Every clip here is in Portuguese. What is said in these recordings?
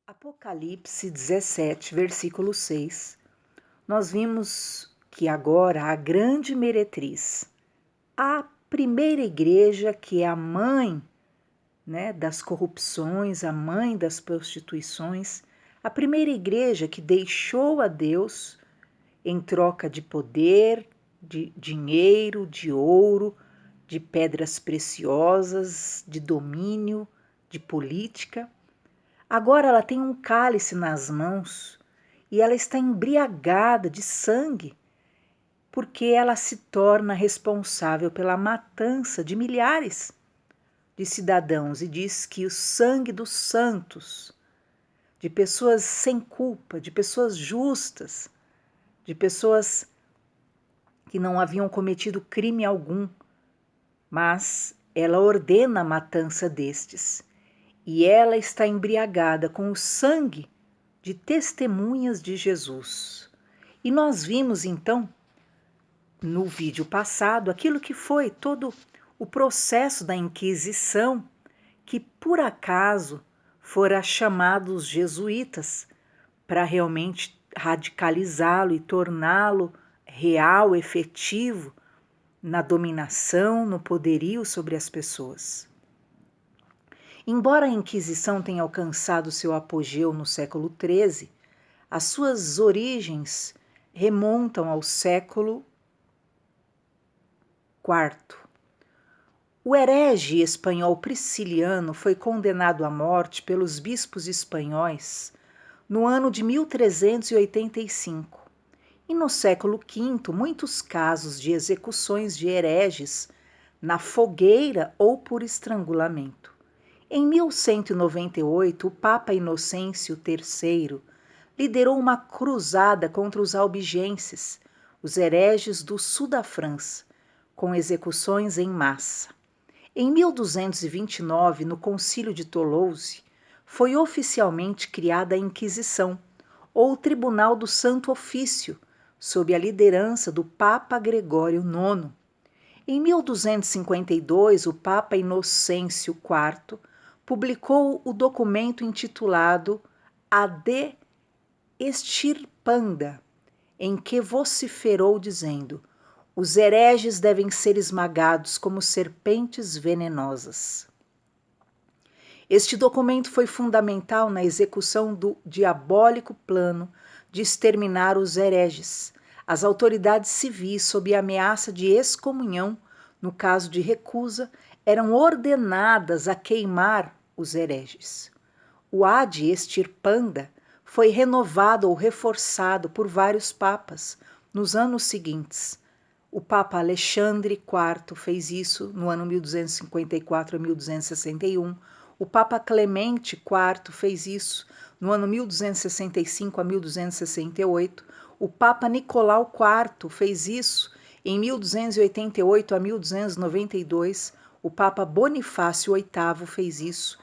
Apocalipse 17, versículo 6, nós vimos que agora a grande meretriz, a primeira igreja que é a mãe, das corrupções, a mãe das prostituições, a primeira igreja que deixou a Deus em troca de poder, de dinheiro, de ouro, de pedras preciosas, de domínio, de política. Agora ela tem um cálice nas mãos e ela está embriagada de sangue, porque ela se torna responsável pela matança de milhares de cidadãos e diz que o sangue dos santos, de pessoas sem culpa, de pessoas justas, de pessoas que não haviam cometido crime algum, mas ela ordena a matança destes. E ela está embriagada com o sangue de testemunhas de Jesus. E nós vimos então, no vídeo passado, aquilo que foi todo o processo da Inquisição, que por acaso fora chamado os jesuítas para realmente radicalizá-lo e torná-lo real, efetivo na dominação, no poderio sobre as pessoas. Embora a Inquisição tenha alcançado seu apogeu no século XIII, as suas origens remontam ao século IV. O herege espanhol Prisciliano foi condenado à morte pelos bispos espanhóis no ano de 1385. E no século V, muitos casos de execuções de hereges na fogueira ou por estrangulamento. Em 1198, o Papa Inocêncio III liderou uma cruzada contra os albigenses, os hereges do sul da França, com execuções em massa. Em 1229, no Concílio de Toulouse, foi oficialmente criada a Inquisição, ou Tribunal do Santo Ofício, sob a liderança do Papa Gregório IX. Em 1252, o Papa Inocêncio IV publicou o documento intitulado A de Extirpanda, em que vociferou dizendo: os hereges devem ser esmagados como serpentes venenosas. Este documento foi fundamental na execução do diabólico plano de exterminar os hereges. As autoridades civis, sob ameaça de excomunhão, no caso de recusa, eram ordenadas a queimar os hereges. O ad extirpanda foi renovado ou reforçado por vários papas nos anos seguintes. O Papa Alexandre IV fez isso no ano 1254 a 1261. O Papa Clemente IV fez isso no ano 1265 a 1268. O Papa Nicolau IV fez isso em 1288 a 1292. O Papa Bonifácio VIII fez isso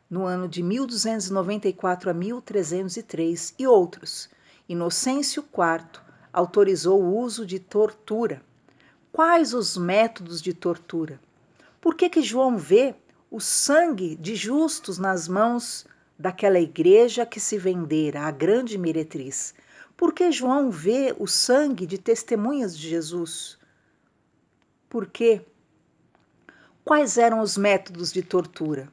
no ano de 1294 a 1303 e outros. Inocêncio IV autorizou o uso de tortura. Quais os métodos de tortura? Por que João vê o sangue de justos nas mãos daquela igreja que se vendera, a grande meretriz? Por que João vê o sangue de testemunhas de Jesus? Por quê? Quais eram os métodos de tortura?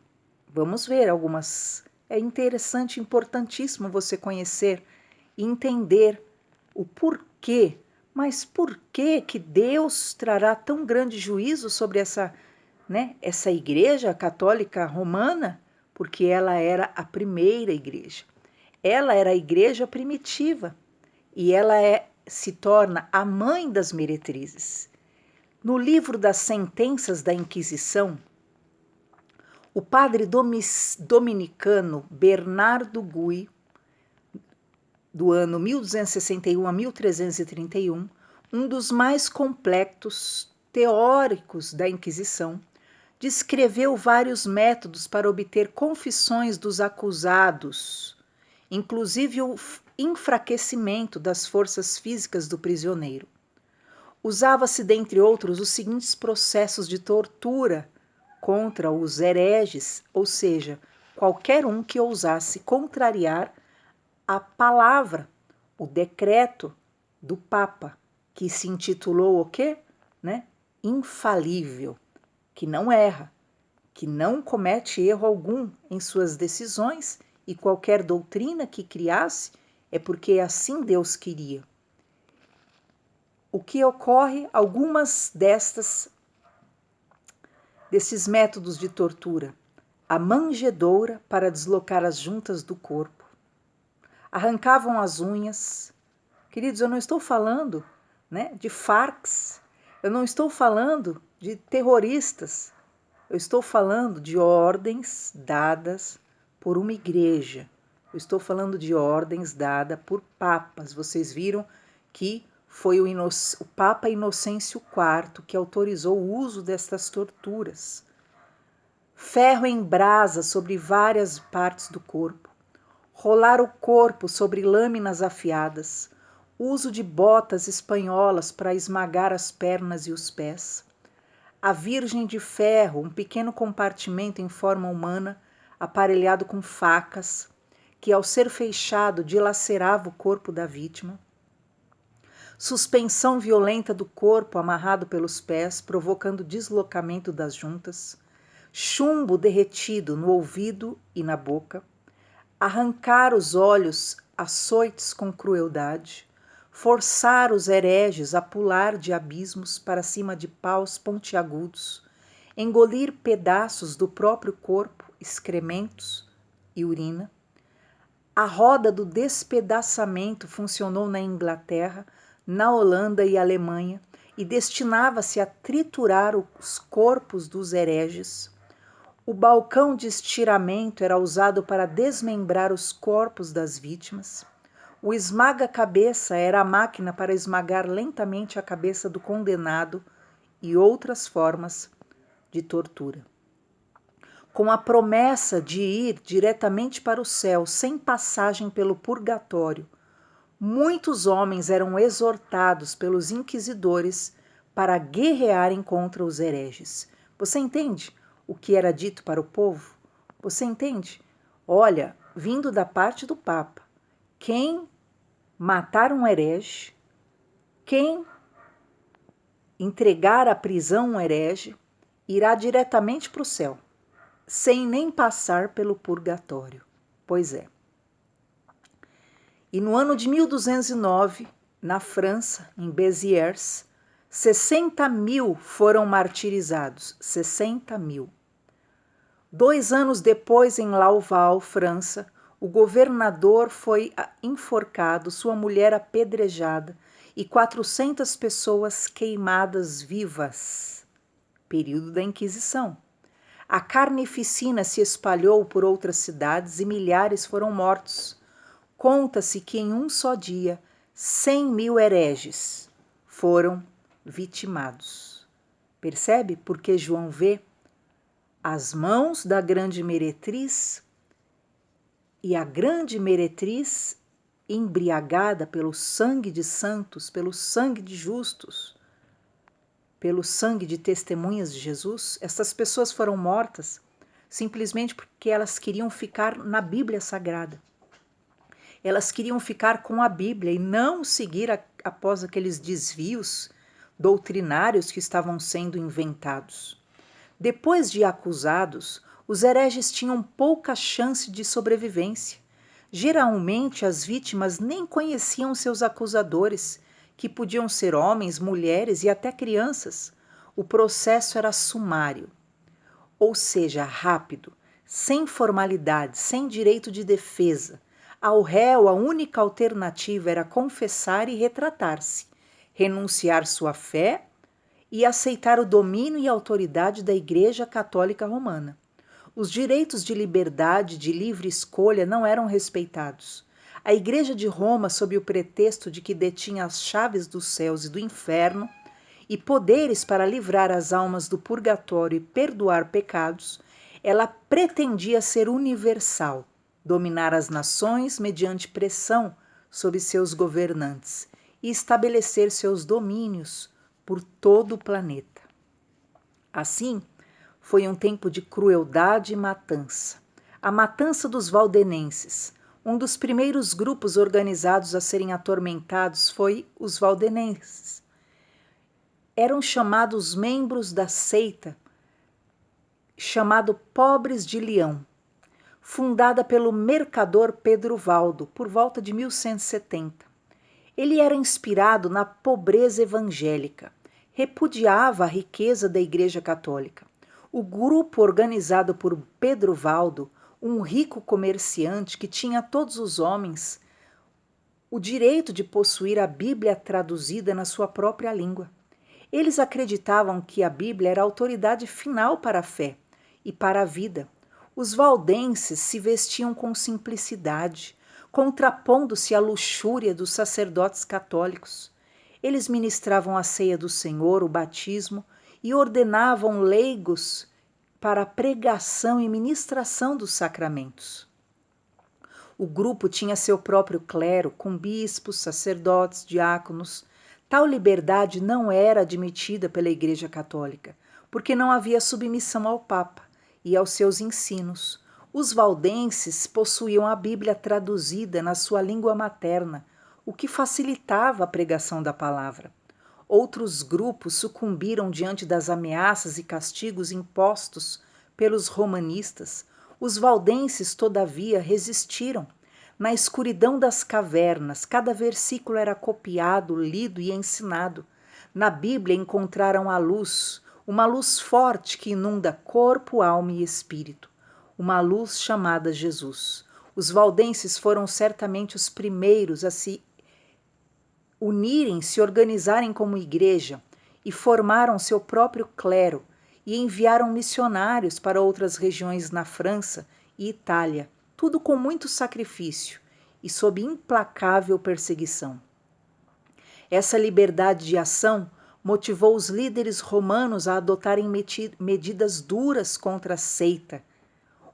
Vamos ver algumas. É interessante, importantíssimo você conhecer e entender o porquê. Mas por que Deus trará tão grande juízo sobre essa igreja católica romana? Porque ela era a primeira igreja. Ela era a igreja primitiva e ela se torna a mãe das meretrizes. No livro das sentenças da Inquisição, o padre dominicano Bernardo Gui, do ano 1261 a 1331, um dos mais complexos teóricos da Inquisição, descreveu vários métodos para obter confissões dos acusados, inclusive o enfraquecimento das forças físicas do prisioneiro. Usava-se, dentre outros, os seguintes processos de tortura contra os hereges, ou seja, qualquer um que ousasse contrariar a palavra, o decreto do Papa, que se intitulou o quê? Infalível, que não erra, que não comete erro algum em suas decisões, e qualquer doutrina que criasse é porque assim Deus queria. O que ocorre? Algumas desses métodos de tortura: a manjedoura para deslocar as juntas do corpo, arrancavam as unhas. Queridos, eu não estou falando, de Farcs, eu não estou falando de terroristas, eu estou falando de ordens dadas por uma igreja, eu estou falando de ordens dadas por papas. Vocês viram que foi o Papa Inocêncio IV que autorizou o uso destas torturas. Ferro em brasa sobre várias partes do corpo, rolar o corpo sobre lâminas afiadas, uso de botas espanholas para esmagar as pernas e os pés, a Virgem de Ferro, um pequeno compartimento em forma humana, aparelhado com facas, que ao ser fechado dilacerava o corpo da vítima, suspensão violenta do corpo amarrado pelos pés, provocando deslocamento das juntas, chumbo derretido no ouvido e na boca, arrancar os olhos açoites com crueldade, forçar os hereges a pular de abismos para cima de paus pontiagudos, engolir pedaços do próprio corpo, excrementos e urina. A roda do despedaçamento funcionou na Inglaterra, na Holanda e Alemanha e destinava-se a triturar os corpos dos hereges. O balcão de estiramento era usado para desmembrar os corpos das vítimas. O esmaga-cabeça era a máquina para esmagar lentamente a cabeça do condenado e outras formas de tortura. Com a promessa de ir diretamente para o céu sem passagem pelo purgatório, muitos homens eram exortados pelos inquisidores para guerrearem contra os hereges. Você entende o que era dito para o povo? Você entende? Olha, vindo da parte do Papa, quem matar um herege, quem entregar à prisão um herege, irá diretamente para o céu, sem nem passar pelo purgatório. Pois é. E no ano de 1209, na França, em Béziers, 60 mil foram martirizados. 60 mil. 2 anos depois, em Laval, França, o governador foi enforcado, sua mulher apedrejada e 400 pessoas queimadas vivas. Período da Inquisição. A carnificina se espalhou por outras cidades e milhares foram mortos. Conta-se que em um só dia 100 mil hereges foram vitimados. Percebe? Porque João vê as mãos da grande meretriz e a grande meretriz, embriagada pelo sangue de santos, pelo sangue de justos, pelo sangue de testemunhas de Jesus. Essas pessoas foram mortas simplesmente porque elas queriam ficar na Bíblia Sagrada. Elas queriam ficar com a Bíblia e não seguir após aqueles desvios doutrinários que estavam sendo inventados. Depois de acusados, os hereges tinham pouca chance de sobrevivência. Geralmente, as vítimas nem conheciam seus acusadores, que podiam ser homens, mulheres e até crianças. O processo era sumário, ou seja, rápido, sem formalidade, sem direito de defesa. Ao réu, a única alternativa era confessar e retratar-se, renunciar sua fé e aceitar o domínio e autoridade da Igreja Católica Romana. Os direitos de liberdade, de livre escolha, não eram respeitados. A Igreja de Roma, sob o pretexto de que detinha as chaves dos céus e do inferno e poderes para livrar as almas do purgatório e perdoar pecados, ela pretendia ser universal, dominar as nações mediante pressão sobre seus governantes e estabelecer seus domínios por todo o planeta. Assim, foi um tempo de crueldade e matança. A matança dos valdenenses. Um dos primeiros grupos organizados a serem atormentados foi os valdenenses. Eram chamados membros da seita chamado Pobres de Leão, fundada pelo mercador Pedro Valdo, por volta de 1170. Ele era inspirado na pobreza evangélica, repudiava a riqueza da Igreja Católica. O grupo, organizado por Pedro Valdo, um rico comerciante que tinha a todos os homens o direito de possuir a Bíblia traduzida na sua própria língua. Eles acreditavam que a Bíblia era a autoridade final para a fé e para a vida. Os valdenses se vestiam com simplicidade, contrapondo-se à luxúria dos sacerdotes católicos. Eles ministravam a ceia do Senhor, o batismo, e ordenavam leigos para a pregação e ministração dos sacramentos. O grupo tinha seu próprio clero, com bispos, sacerdotes, diáconos. Tal liberdade não era admitida pela Igreja Católica, porque não havia submissão ao Papa e aos seus ensinos. Os valdenses possuíam a Bíblia traduzida na sua língua materna, o que facilitava a pregação da palavra. Outros grupos sucumbiram diante das ameaças e castigos impostos pelos romanistas. Os valdenses, todavia, resistiram. Na escuridão das cavernas, cada versículo era copiado, lido e ensinado. Na Bíblia encontraram a luz, uma luz forte que inunda corpo, alma e espírito, uma luz chamada Jesus. Os valdenses foram certamente os primeiros a se unirem, se organizarem como igreja e formaram seu próprio clero e enviaram missionários para outras regiões na França e Itália, tudo com muito sacrifício e sob implacável perseguição. Essa liberdade de ação motivou os líderes romanos a adotarem medidas duras contra a seita.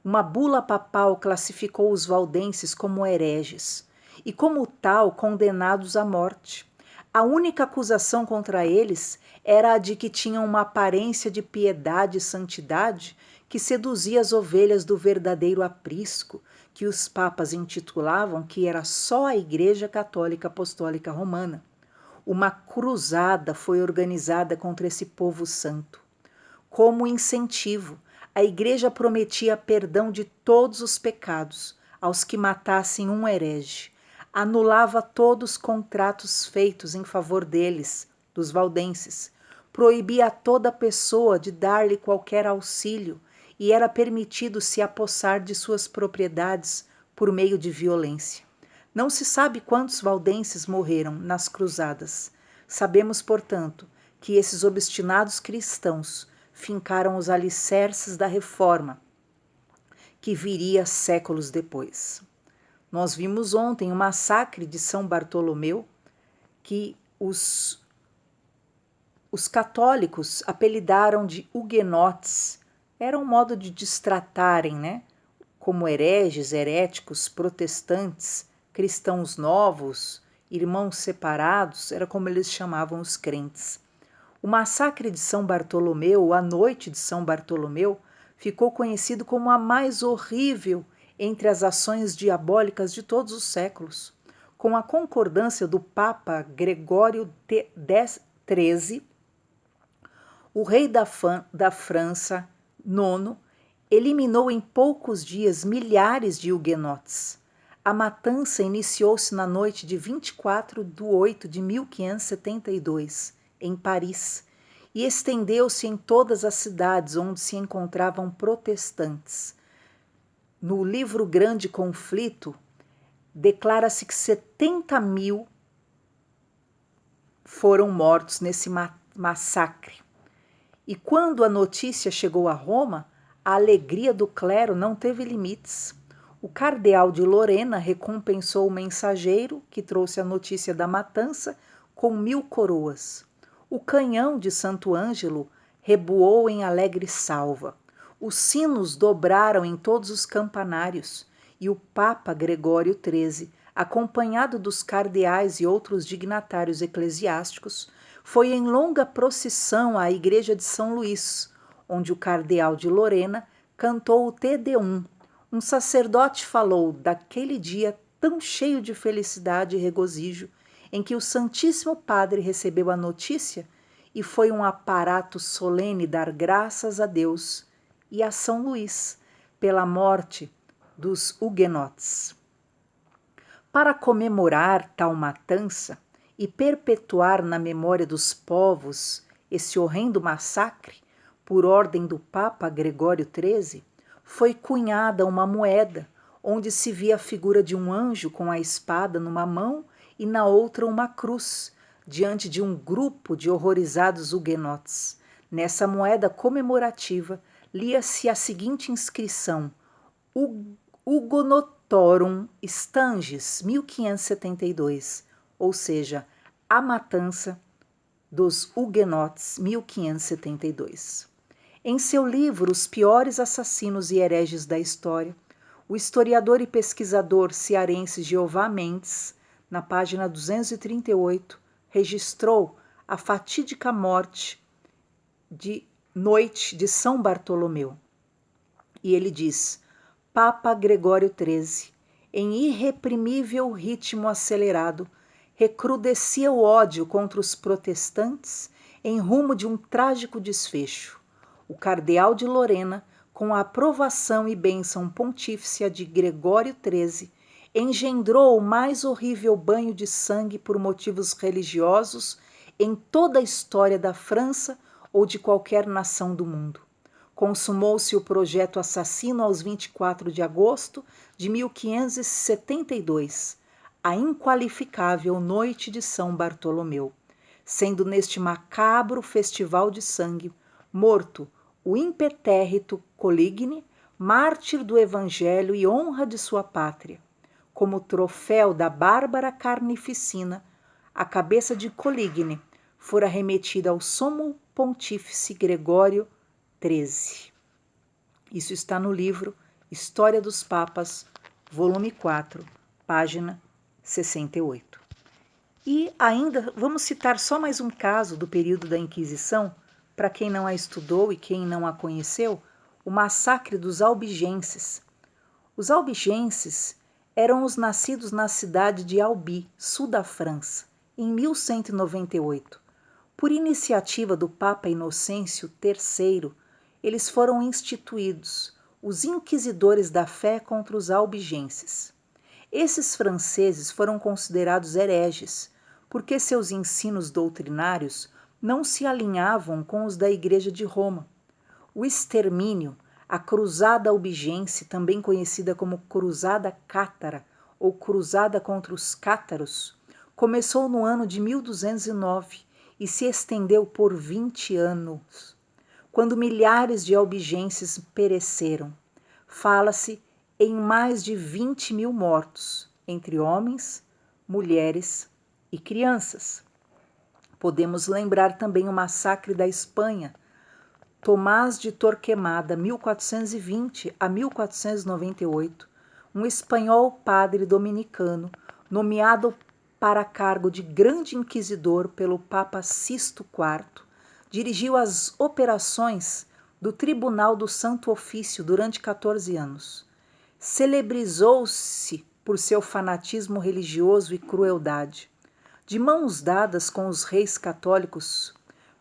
Uma bula papal classificou os valdenses como hereges e, como tal, condenados à morte. A única acusação contra eles era a de que tinham uma aparência de piedade e santidade que seduzia as ovelhas do verdadeiro aprisco, que os papas intitulavam que era só a Igreja Católica Apostólica Romana. Uma cruzada foi organizada contra esse povo santo. Como incentivo, a Igreja prometia perdão de todos os pecados aos que matassem um herege, anulava todos os contratos feitos em favor deles, dos valdenses, proibia a toda pessoa de dar-lhe qualquer auxílio e era permitido se apossar de suas propriedades por meio de violência. Não se sabe quantos valdenses morreram nas cruzadas. Sabemos, portanto, que esses obstinados cristãos fincaram os alicerces da reforma, que viria séculos depois. Nós vimos ontem o massacre de São Bartolomeu, que os católicos apelidaram de huguenotes. Era um modo de destratarem, né? Como hereges, heréticos, protestantes, cristãos novos, irmãos separados, era como eles chamavam os crentes. O massacre de São Bartolomeu, a noite de São Bartolomeu, ficou conhecido como a mais horrível entre as ações diabólicas de todos os séculos. Com a concordância do Papa Gregório XIII, o rei da França, IX, eliminou em poucos dias milhares de huguenotes. A matança iniciou-se na noite de 24 de 8 de 1572, em Paris, e estendeu-se em todas as cidades onde se encontravam protestantes. No livro Grande Conflito, declara-se que 70.000 foram mortos nesse massacre. E quando a notícia chegou a Roma, a alegria do clero não teve limites. O cardeal de Lorena recompensou o mensageiro que trouxe a notícia da matança com 1.000 coroas. O canhão de Santo Ângelo reboou em alegre salva. Os sinos dobraram em todos os campanários e o Papa Gregório XIII, acompanhado dos cardeais e outros dignatários eclesiásticos, foi em longa procissão à igreja de São Luís, onde o cardeal de Lorena cantou o Te Deum, um sacerdote falou daquele dia tão cheio de felicidade e regozijo, em que o Santíssimo Padre recebeu a notícia e foi um aparato solene dar graças a Deus e a São Luís pela morte dos huguenotes. Para comemorar tal matança e perpetuar na memória dos povos esse horrendo massacre, por ordem do Papa Gregório XIII, foi cunhada uma moeda onde se via a figura de um anjo com a espada numa mão e na outra uma cruz, diante de um grupo de horrorizados huguenotes. Nessa moeda comemorativa lia-se a seguinte inscrição: Hugonotorum Stanges, 1572, ou seja, a matança dos huguenotes, 1572. Em seu livro Os Piores Assassinos e Hereges da História, o historiador e pesquisador cearense Jeová Mendes, na página 238, registrou a fatídica morte de noite de São Bartolomeu. E ele diz: Papa Gregório XIII, em irreprimível ritmo acelerado, recrudescia o ódio contra os protestantes em rumo de um trágico desfecho. O cardeal de Lorena, com a aprovação e bênção pontífice de Gregório XIII, engendrou o mais horrível banho de sangue por motivos religiosos em toda a história da França ou de qualquer nação do mundo. Consumou-se o projeto assassino aos 24 de agosto de 1572, a inqualificável noite de São Bartolomeu, sendo neste macabro festival de sangue morto o impetérrito Coligny, mártir do Evangelho e honra de sua pátria. Como troféu da bárbara carnificina, a cabeça de Coligny fora remetida ao Sumo Pontífice Gregório XIII. Isso está no livro História dos Papas, volume 4, página 68. E ainda vamos citar só mais um caso do período da Inquisição, para quem não a estudou e quem não a conheceu, o massacre dos albigenses. Os albigenses eram os nascidos na cidade de Albi, sul da França, em 1198. Por iniciativa do Papa Inocêncio III, eles foram instituídos, os inquisidores da fé contra os albigenses. Esses franceses foram considerados hereges, porque seus ensinos doutrinários não se alinhavam com os da Igreja de Roma. O extermínio, a Cruzada Albigense, também conhecida como Cruzada Cátara ou Cruzada contra os Cátaros, começou no ano de 1209 e se estendeu por 20 anos, quando milhares de albigenses pereceram. Fala-se em mais de 20.000 mortos, entre homens, mulheres e crianças. Podemos lembrar também o massacre da Espanha, Tomás de Torquemada, 1420 a 1498, um espanhol padre dominicano, nomeado para cargo de grande inquisidor pelo Papa Sisto IV, dirigiu as operações do Tribunal do Santo Ofício durante 14 anos. Celebrizou-se por seu fanatismo religioso e crueldade. De mãos dadas com os reis católicos,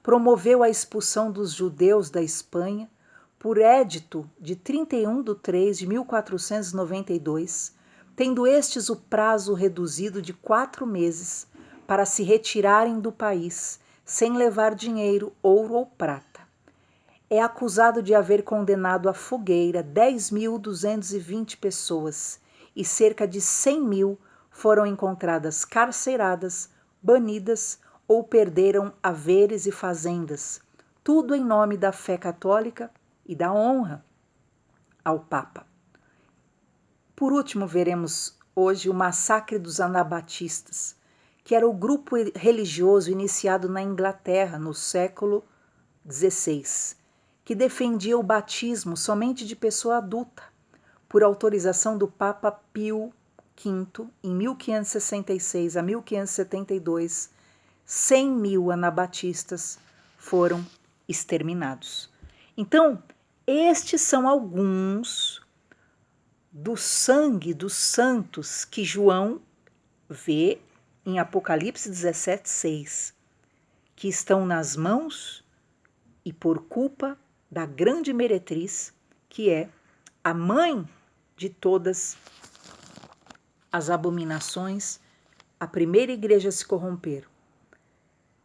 promoveu a expulsão dos judeus da Espanha por édito de 31/3/1492, tendo estes o prazo reduzido de 4 meses para se retirarem do país, sem levar dinheiro, ouro ou prata. É acusado de haver condenado à fogueira 10.220 pessoas e cerca de 100.000 foram encontradas carceradas, banidas ou perderam haveres e fazendas, tudo em nome da fé católica e da honra ao Papa. Por último, veremos hoje o massacre dos anabatistas, que era o grupo religioso iniciado na Inglaterra no século XVI, que defendia o batismo somente de pessoa adulta, por autorização do Papa Pio V, em 1566 a 1572, 100.000 anabatistas foram exterminados. Então, estes são alguns do sangue dos santos que João vê em Apocalipse 17:6, que estão nas mãos e por culpa da grande meretriz, que é a mãe de todas as abominações, a primeira igreja a se corromper.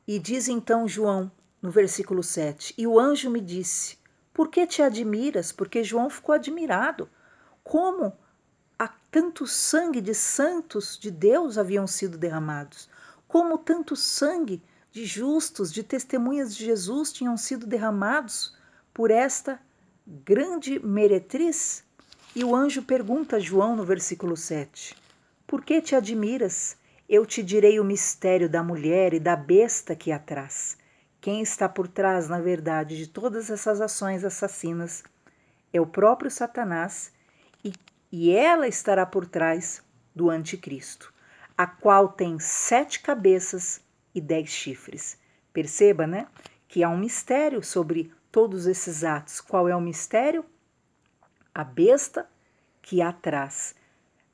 E diz então João, no versículo 7, e o anjo me disse, por que te admiras? Porque João ficou admirado. Como há tanto sangue de santos de Deus haviam sido derramados? Como tanto sangue de justos, de testemunhas de Jesus tinham sido derramados por esta grande meretriz? E o anjo pergunta a João no versículo 7, por que te admiras? Eu te direi o mistério da mulher e da besta que a traz. Quem está por trás, na verdade, de todas essas ações assassinas é o próprio Satanás e ela estará por trás do anticristo, a qual tem 7 cabeças e 10 chifres. Perceba, né, que há um mistério sobre todos esses atos. Qual é o mistério? A besta que a traz.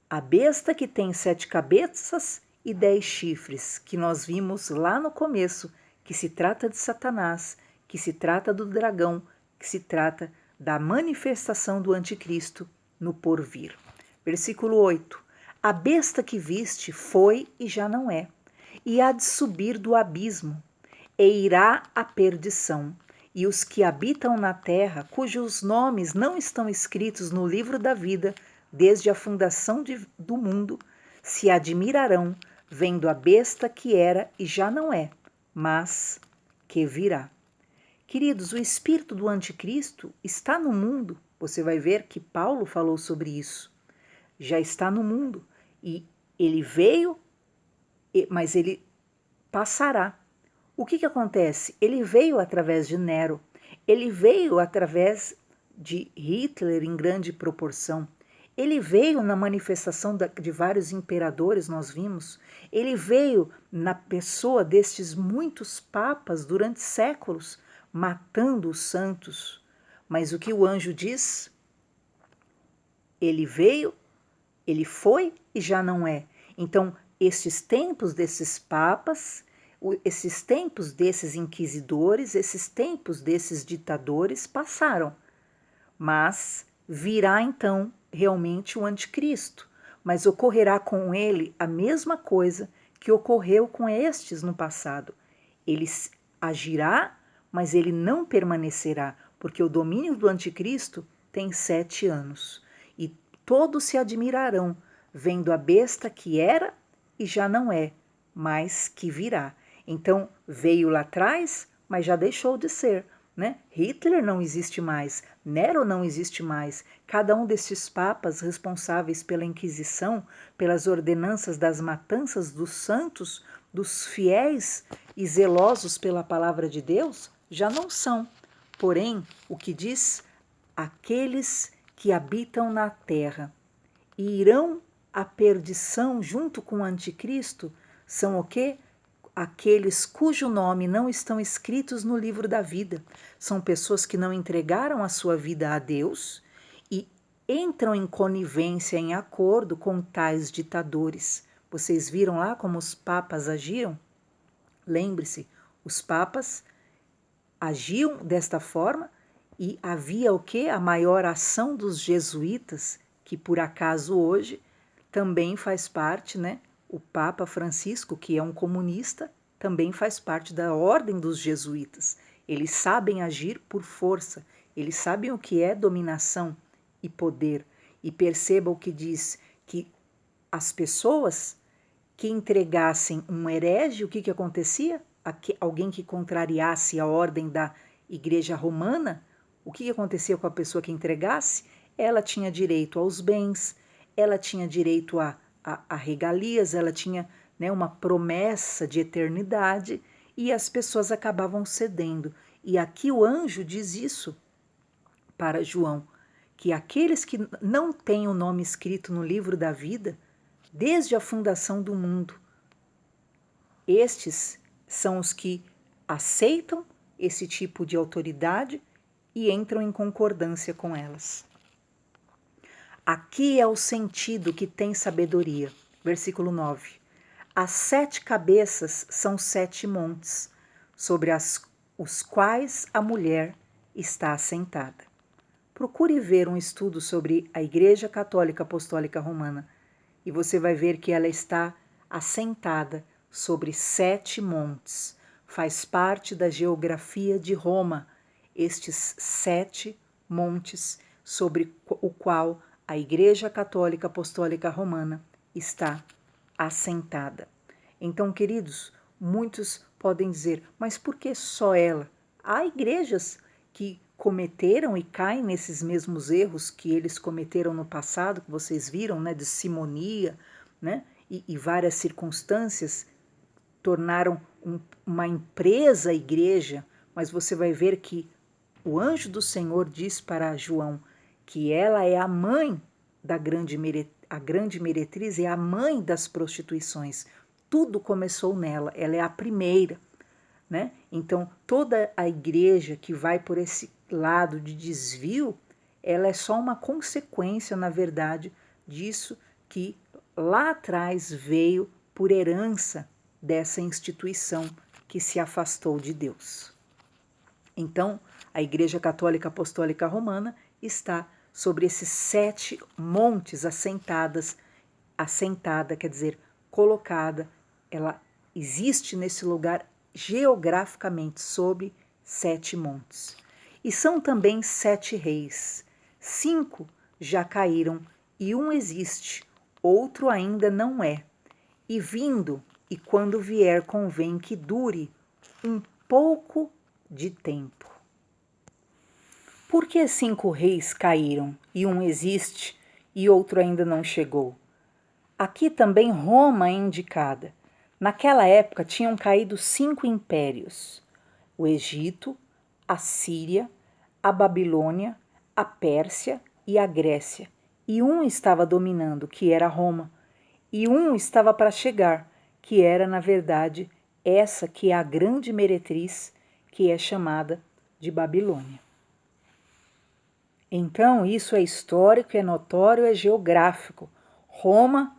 A besta que tem 7 cabeças e 10 chifres, que nós vimos lá no começo, que se trata de Satanás, que se trata do dragão, que se trata da manifestação do anticristo no porvir. Versículo 8. A besta que viste foi e já não é, e há de subir do abismo, e irá à perdição. E os que habitam na terra, cujos nomes não estão escritos no livro da vida, desde a fundação do mundo, se admirarão, vendo a besta que era e já não é, mas que virá. Queridos, o espírito do anticristo está no mundo. Você vai ver que Paulo falou sobre isso. Já está no mundo. E ele veio, mas ele passará. O que acontece? Ele veio através de Nero. Ele veio através de Hitler em grande proporção. Ele veio na manifestação de vários imperadores, nós vimos. Ele veio na pessoa destes muitos papas durante séculos, matando os santos. Mas o que o anjo diz? Ele veio, ele foi e já não é. Então, estes tempos desses papas, esses tempos desses inquisidores, esses tempos desses ditadores passaram. Mas virá então realmente o anticristo, mas ocorrerá com ele a mesma coisa que ocorreu com estes no passado. Ele agirá, mas ele não permanecerá, porque o domínio do anticristo tem 7 anos. E todos se admirarão, vendo a besta que era e já não é, mas que virá. Então veio lá atrás, mas já deixou de ser. Né? Hitler não existe mais, Nero não existe mais. Cada um desses papas responsáveis pela Inquisição, pelas ordenanças das matanças dos santos, dos fiéis e zelosos pela palavra de Deus, já não são. Porém, o que diz? Aqueles que habitam na terra e irão à perdição junto com o anticristo são o quê? Aqueles cujo nome não estão escritos no livro da vida. São pessoas que não entregaram a sua vida a Deus e entram em conivência, em acordo com tais ditadores. Vocês viram lá como os papas agiam? Lembre-se, os papas agiam desta forma e havia o quê? A maior ação dos jesuítas, que por acaso hoje também faz parte, né? O Papa Francisco, que é um comunista, também faz parte da ordem dos jesuítas. Eles sabem agir por força, eles sabem o que é dominação e poder. E perceba o que diz, que as pessoas que entregassem um herege, o que acontecia? Alguém que contrariasse a ordem da Igreja Romana, o que acontecia com a pessoa que entregasse? Ela tinha direito aos bens, ela tinha direito a regalias, ela tinha, né, uma promessa de eternidade e as pessoas acabavam cedendo. E aqui o anjo diz isso para João, que aqueles que não têm o nome escrito no livro da vida, desde a fundação do mundo, estes são os que aceitam esse tipo de autoridade e entram em concordância com elas. Aqui é o sentido que tem sabedoria. Versículo 9. As 7 cabeças são 7 montes, sobre os quais a mulher está assentada. Procure ver um estudo sobre a Igreja Católica Apostólica Romana e você vai ver que ela está assentada sobre 7 montes. Faz parte da geografia de Roma, estes 7 montes sobre o qual a Igreja Católica Apostólica Romana está assentada. Então, queridos, muitos podem dizer, mas por que só ela? Há igrejas que cometeram e caem nesses mesmos erros que eles cometeram no passado, que vocês viram, né, de simonia, né, e várias circunstâncias tornaram uma empresa a igreja, mas você vai ver que o anjo do Senhor diz para João que ela é a mãe da a grande meretriz, é a mãe das prostituições. Tudo começou nela, ela é a primeira, né? Então, toda a igreja que vai por esse lado de desvio, ela é só uma consequência, na verdade, disso que lá atrás veio por herança dessa instituição que se afastou de Deus. Então, a Igreja Católica Apostólica Romana está sobre esses 7 montes assentada, quer dizer, colocada, ela existe nesse lugar geograficamente sob 7 montes. E são também 7 reis. 5 já caíram e um existe, outro ainda não é. E vindo, e quando vier convém que dure um pouco de tempo. Por que 5 reis caíram e um existe e outro ainda não chegou? Aqui também Roma é indicada. Naquela época tinham caído 5 impérios: o Egito, a Síria, a Babilônia, a Pérsia e a Grécia. E um estava dominando, que era Roma, e um estava para chegar, que era, na verdade, essa que é a grande meretriz, que é chamada de Babilônia. Então, isso é histórico, é notório, é geográfico. Roma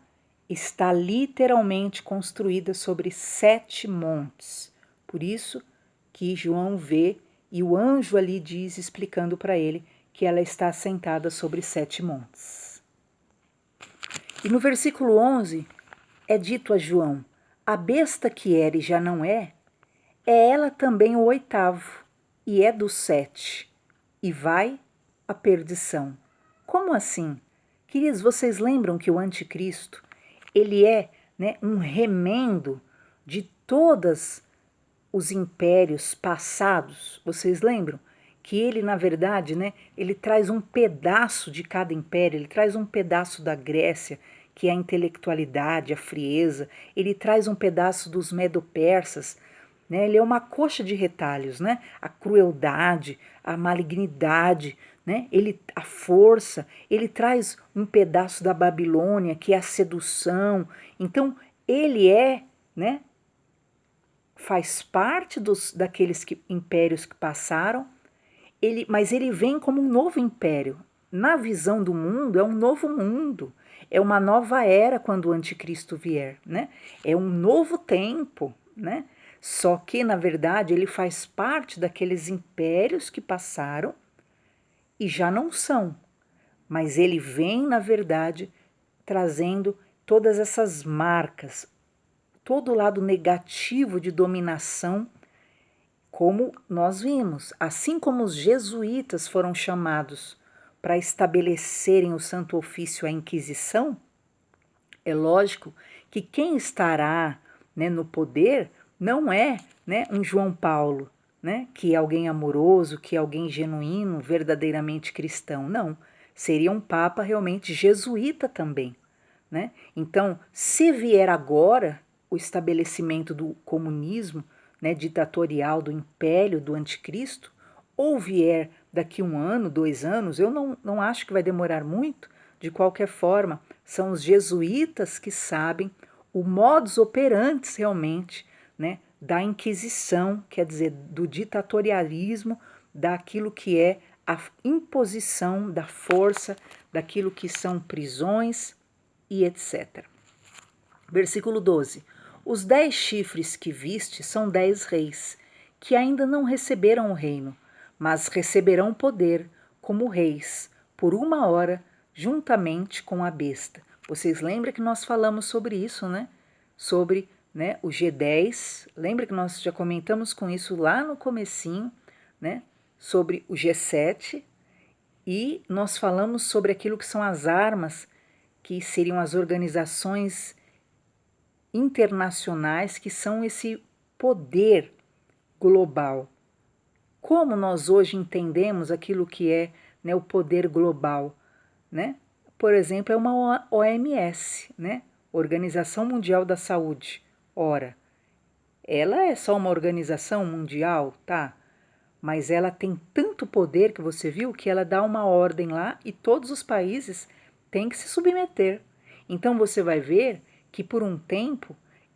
está literalmente construída sobre 7 montes. Por isso que João vê e o anjo ali diz, explicando para ele, que ela está assentada sobre 7 montes. E no versículo 11 é dito a João, a besta que era e já não é ela também o 8º, e é dos 7, e vai à perdição. Como assim? Queridos, vocês lembram que o anticristo, ele é, né, um remendo de todos os impérios passados? Vocês lembram? Que ele, na verdade, né, ele traz um pedaço de cada império, ele traz um pedaço da Grécia, que é a intelectualidade, a frieza, ele traz um pedaço dos medo-persas, né? Ele é uma coxa de retalhos, né? A crueldade, a malignidade, né? A força, ele traz um pedaço da Babilônia, que é a sedução. Então, ele é, né? Faz parte daqueles impérios que passaram, mas ele vem como um novo império. Na visão do mundo, é um novo mundo, é uma nova era quando o anticristo vier, né? É um novo tempo, né? Só que, na verdade, ele faz parte daqueles impérios que passaram e já não são. Mas ele vem, na verdade, trazendo todas essas marcas, todo o lado negativo de dominação, como nós vimos. Assim como os jesuítas foram chamados para estabelecerem o Santo Ofício, a Inquisição, é lógico que quem estará, né, no poder não é, né, um João Paulo, né, que é alguém amoroso, que é alguém genuíno, verdadeiramente cristão. Não, seria um papa realmente jesuíta também, né? Então, se vier agora o estabelecimento do comunismo, né, ditatorial, do império do anticristo, ou vier daqui 1 ano, 2 anos, eu não acho que vai demorar muito. De qualquer forma, são os jesuítas que sabem o modus operandi realmente, né, da Inquisição, quer dizer, do ditatorialismo, daquilo que é a imposição da força, daquilo que são prisões e etc. Versículo 12. Os 10 chifres que viste são 10 reis, que ainda não receberam o reino, mas receberão poder como reis, por 1 hora, juntamente com a besta. Vocês lembram que nós falamos sobre isso, né? Sobre, né, o G10. Lembra que nós já comentamos com isso lá no comecinho, né? Sobre o G7. E nós falamos sobre aquilo que são as armas, que seriam as organizações internacionais, que são esse poder global. Como nós hoje entendemos aquilo que é, né, o poder global, né? Por exemplo, é uma OMS, né? Organização Mundial da Saúde. Ora, ela é só uma organização mundial, tá? Mas ela tem tanto poder que você viu que ela dá uma ordem lá e todos os países têm que se submeter. Então você vai ver que por um tempo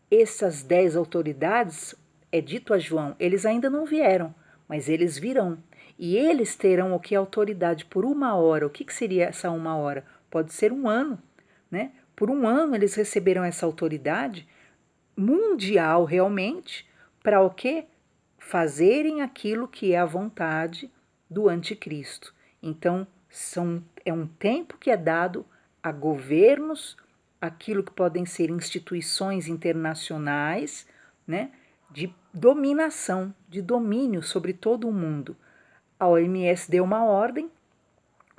essas 10 autoridades, é dito a João, eles ainda não vieram, mas eles virão. E eles terão o que? Autoridade por 1 hora. O que seria essa 1 hora? Pode ser 1 ano, né? Por 1 ano eles receberam essa autoridade mundial realmente para o quê? Fazerem aquilo que é a vontade do anticristo. Então, é um tempo que é dado a governos, aquilo que podem ser instituições internacionais, né, de dominação, de domínio sobre todo o mundo. A OMS deu uma ordem,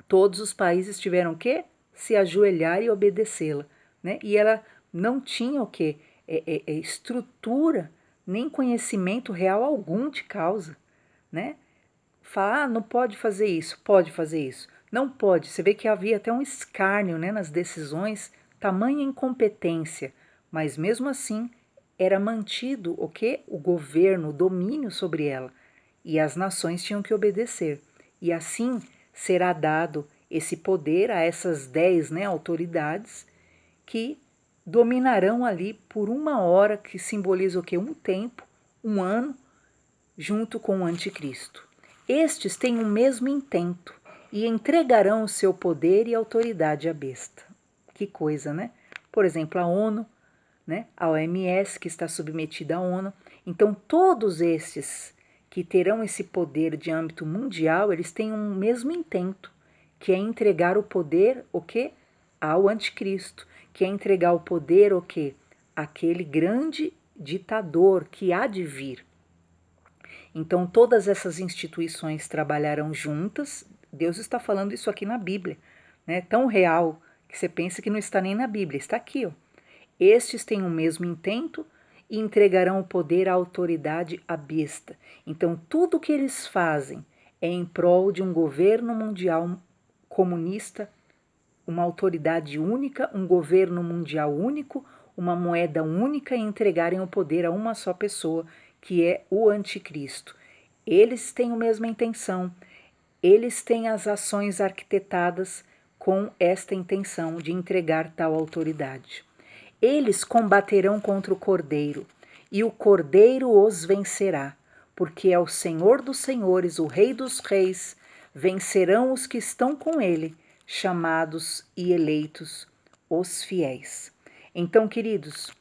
todos os países tiveram que se ajoelhar e obedecê-la, né? E ela não tinha o que? Estrutura, nem conhecimento real algum de causa, né? Falar, não pode fazer isso, pode fazer isso. Não pode. Você vê que havia até um escárnio, né, nas decisões, tamanha incompetência, mas mesmo assim era mantido o que? O governo, o domínio sobre ela, e as nações tinham que obedecer. E assim será dado esse poder a essas 10, né, autoridades que dominarão ali por 1 hora, que simboliza o que? Um tempo, 1 ano, junto com o anticristo. Estes têm o mesmo intento e entregarão o seu poder e autoridade à besta. Que coisa, né? Por exemplo, a ONU, né? A OMS, que está submetida à ONU. Então, todos estes que terão esse poder de âmbito mundial, eles têm um mesmo intento, que é entregar o poder, o quê? Ao anticristo, que é entregar o poder, o quê? Aquele grande ditador que há de vir. Então, todas essas instituições trabalharão juntas. Deus está falando isso aqui na Bíblia, né? Tão real que você pensa que não está nem na Bíblia, está aqui, ó. Estes têm o mesmo intento e entregarão o poder à autoridade à besta. Então, tudo o que eles fazem é em prol de um governo mundial comunista, uma autoridade única, um governo mundial único, uma moeda única e entregarem o poder a uma só pessoa, que é o anticristo. Eles têm a mesma intenção, eles têm as ações arquitetadas com esta intenção de entregar tal autoridade. Eles combaterão contra o Cordeiro, e o Cordeiro os vencerá, porque é o Senhor dos senhores, o Rei dos reis, vencerão os que estão com ele, chamados e eleitos, os fiéis. Então, queridos,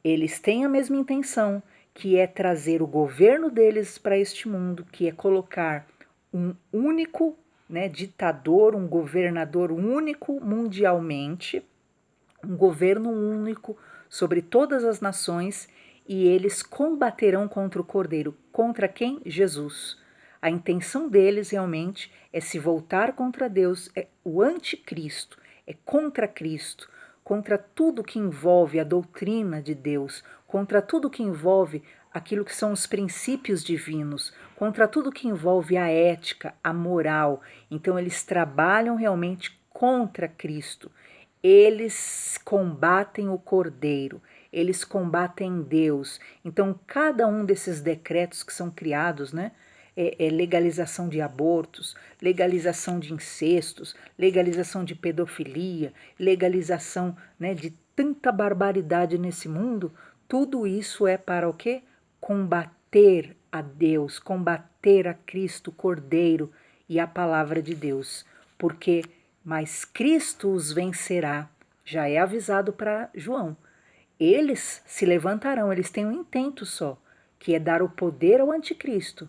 eles têm a mesma intenção, que é trazer o governo deles para este mundo, que é colocar um único, né, ditador, um governador único mundialmente, um governo único sobre todas as nações, e eles combaterão contra o Cordeiro. Contra quem? Jesus. A intenção deles realmente é se voltar contra Deus, é o anticristo, é contra Cristo, contra tudo que envolve a doutrina de Deus, contra tudo que envolve aquilo que são os princípios divinos, contra tudo que envolve a ética, a moral. Então eles trabalham realmente contra Cristo. Eles combatem o Cordeiro, eles combatem Deus. Então, cada um desses decretos que são criados, né, é legalização de abortos, legalização de incestos, legalização de pedofilia, legalização, né, de tanta barbaridade nesse mundo, tudo isso é para o quê? Combater a Deus, combater a Cristo, Cordeiro e a palavra de Deus, porque mas Cristo os vencerá. Já é avisado para João. Eles se levantarão, eles têm um intento só, que é dar o poder ao anticristo.